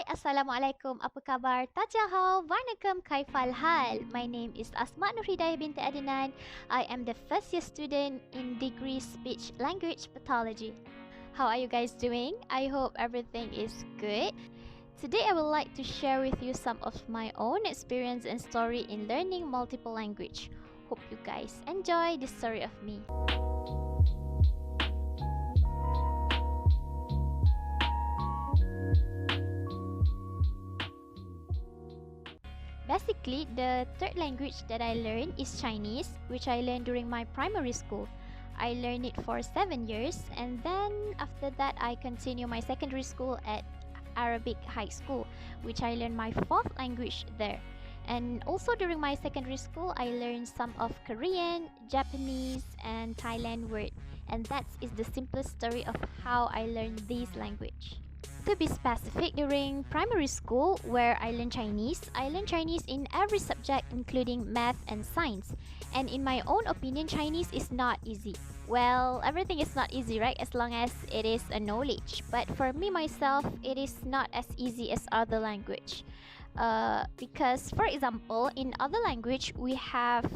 Assalamualaikum, apa khabar? Tajahau, Varnakam Kaifal Hal. My name is Asma Nurhidayah binti Adnan. I am the first year student in degree speech language pathology. How are you guys doing? I hope everything is good. Today I would like to share with you some of my own experience and story in learning multiple language. Hope you guys enjoy this story of me. Basically, the third language that I learned is Chinese, which I learned during my primary school. I learned it for 7 years, and then after that I continue my secondary school at Arabic High School, which I learned my fourth language there. And also during my secondary school, I learned some of Korean, Japanese, and Thailand word. And that is the simplest story of how I learned this language. To be specific, during primary school where I learned Chinese in every subject including math and science. And in my own opinion, Chinese is not easy. Well, everything is not easy, right? As long as it is a knowledge. But for me myself, it is not as easy as other language. Because for example, in other language we have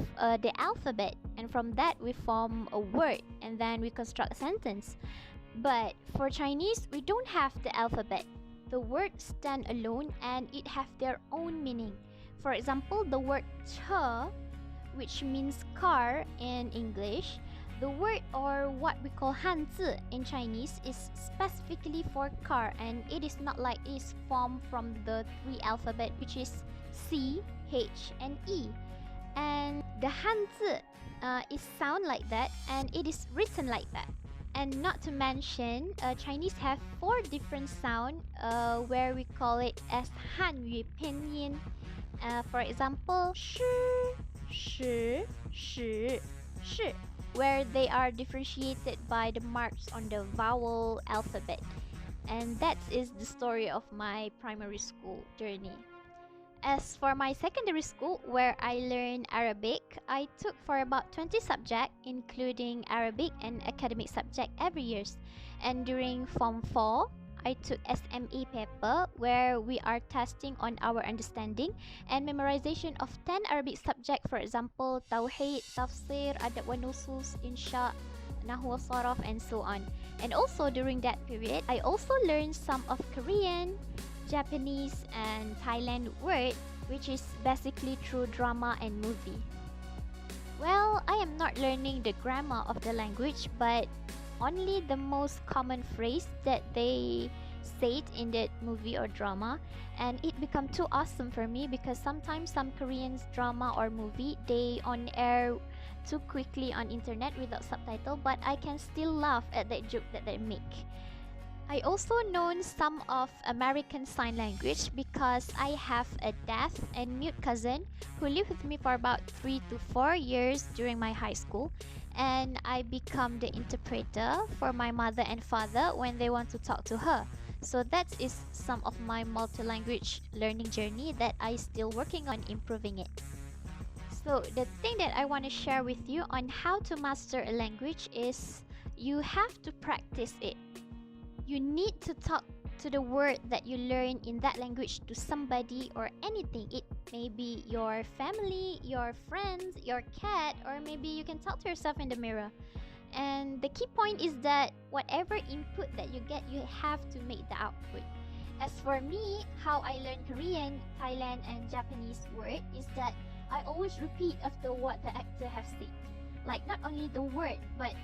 the alphabet, and from that we form a word and then we construct a sentence. But for Chinese, we don't have the alphabet. The words stand alone and it have their own meaning. For example, the word che, which means car in English, the word or what we call hanzi in Chinese is specifically for car, and it is not like it is formed from the three alphabet, which is C, H, and E. And the hanzi is sound like that, and it is written like that. And not to mention, Chinese have 4 different sound where we call it as Hanyu pinyin. For example, shi, shi, shi, shi, where they are differentiated by the marks on the vowel alphabet. And that is the story of my primary school journey. As for my secondary school, where I learned Arabic, I took for about 20 subjects, including Arabic and academic subject every year. And during Form 4, I took SME paper, where we are testing on our understanding and memorization of 10 Arabic subjects, for example, Tauhid, Tafsir, Adab wa Nusus, Insha, Nahwu wa Saraf, and so on. And also during that period, I also learned some of Korean, Japanese, and Thailand word, which is basically through drama and movie. Well, I am not learning the grammar of the language, but only the most common phrase that they said in that movie or drama, and it become too awesome for me because sometimes some Korean drama or movie they on air too quickly on internet without subtitle, but I can still laugh at that joke that they make. I also know some of American Sign Language because I have a deaf and mute cousin who lived with me for about 3 to 4 years during my high school, and I become the interpreter for my mother and father when they want to talk to her. So that is some of my multi-language learning journey that I still working on improving it. So the thing that I want to share with you on how to master a language is you have to practice it. You need to talk to the word that you learn in that language to somebody or anything. It may be your family, your friends, your cat, or maybe you can talk to yourself in the mirror. And the key point is that whatever input that you get, you have to make the output. As for me, how I learn Korean, Thailand, and Japanese word is that I always repeat after what the actor has said. Like not only the word, but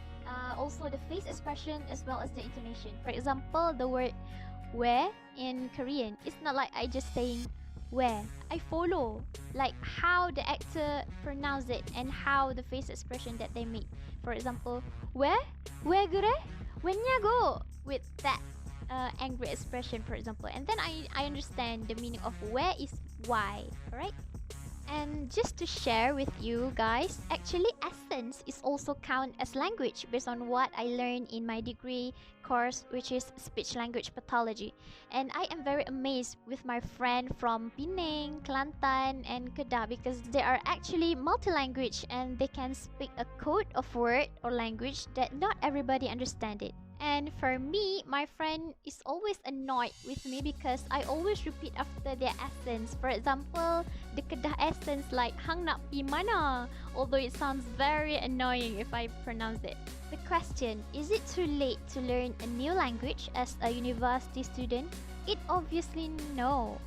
also the face expression as well as the intonation. For example, the word where in Korean, it's not like I just saying where. I follow like how the actor pronounce it and how the face expression that they make. For example, where 그래? 왜냐고, with that angry expression, for example. And then I understand the meaning of where is why, alright? And just to share with you guys, actually essence is also count as language based on what I learned in my degree course, which is speech language pathology. And I am very amazed with my friend from Penang, Kelantan, and Kedah because they are actually multi-language and they can speak a code of word or language that not everybody understand it. And for me, my friend is always annoyed with me because I always repeat after their essence. For example, the Kedah essence like hang nak pi mana, although it sounds very annoying if I pronounce it. The question, is it too late to learn a new language as a university student? It obviously no.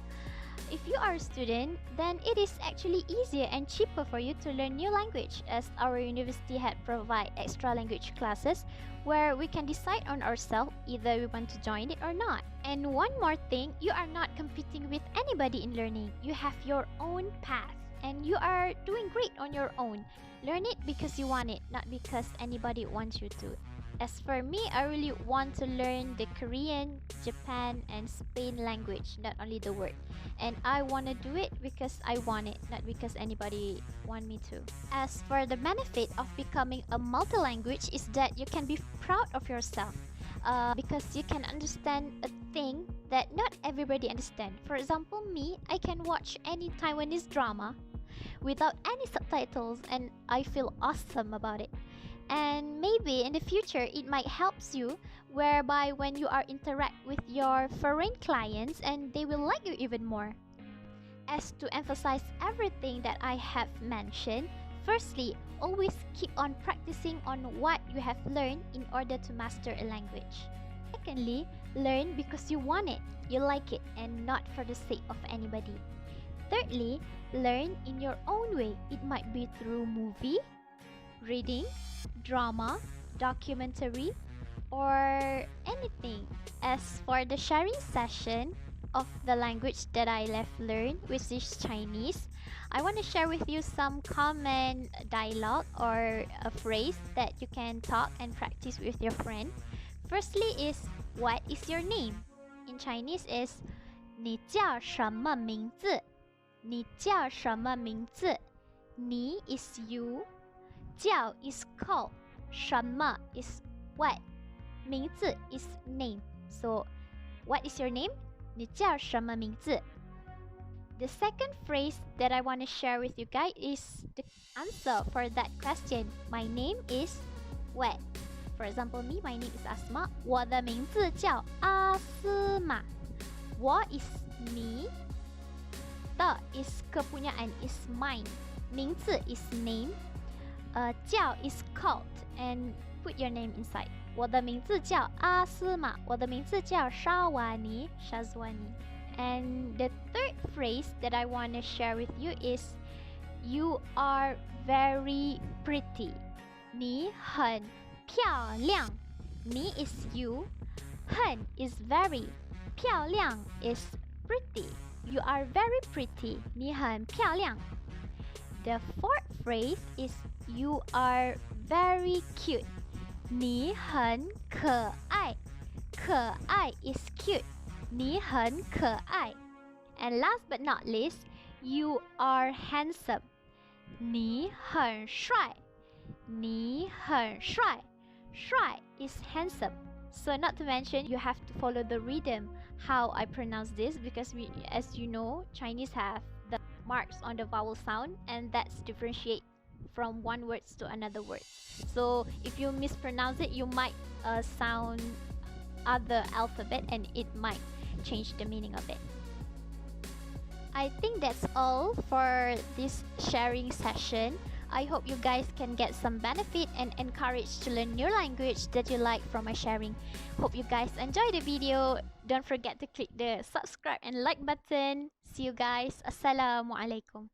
If you are a student, then it is actually easier and cheaper for you to learn new language, as our university had provide extra language classes where we can decide on ourselves either we want to join it or not. And one more thing, you are not competing with anybody in learning. You have your own path and you are doing great on your own. Learn it because you want it, not because anybody wants you to. As for me, I really want to learn the Korean, Japan, and Spain language, not only the word. And I want to do it because I want it, not because anybody want me to. As for the benefit of becoming a multi-language is that you can be proud of yourself. Because you can understand a thing that not everybody understand. For example, me, I can watch any Taiwanese drama without any subtitles and I feel awesome about it. And maybe in the future it might helps you whereby when you are interact with your foreign clients and they will like you even more. As to emphasize everything that I have mentioned, firstly, always keep on practicing on what you have learned in order to master a language. Secondly, learn because you want it, you like it, and not for the sake of anybody. Thirdly, learn in your own way. It might be through movie, reading, drama, documentary, or anything. As for the sharing session of the language that I left learned, which is Chinese, I want to share with you some common dialogue or a phrase that you can talk and practice with your friend. Firstly is, what is your name? In Chinese is, 你叫什么名字? 你叫什么名字? 你 is you, 叫 is call, 什么 is what, 名字 is name. So, what is your name? 你叫什么名字? The second phrase that I want to share with you guys is the answer for that question. My name is what? For example, me, my name is Asma. 我的名字叫阿斯玛. 我 is me. 的 is kepunyaan, is mine. 名字 is name. 叫 is called, and put your name inside. 我的名字叫阿斯玛. 我的名字叫沙瓦尼, Shazwani. And the third phrase that I want to share with you is, you are very pretty. 你很漂亮. 你 is you, 很 is very, 漂亮 is pretty. You are very pretty. 你很漂亮. The fourth phrase is, you are very cute. 你很可爱. 可爱 is cute. 你很可爱. And last but not least, you are handsome. 你很帅. 你很帅. 帅 is handsome. So not to mention, you have to follow the rhythm, how I pronounce this, because as you know, Chinese have the marks on the vowel sound, and that's differentiate from one word to another word. So if you mispronounce it, you might sound other alphabet and it might change the meaning of it. I think that's all for this sharing session. I hope you guys can get some benefit and encouraged to learn new language that you like from my sharing. Hope you guys enjoy the video. Don't forget to click the subscribe and like button. See you guys. Assalamualaikum.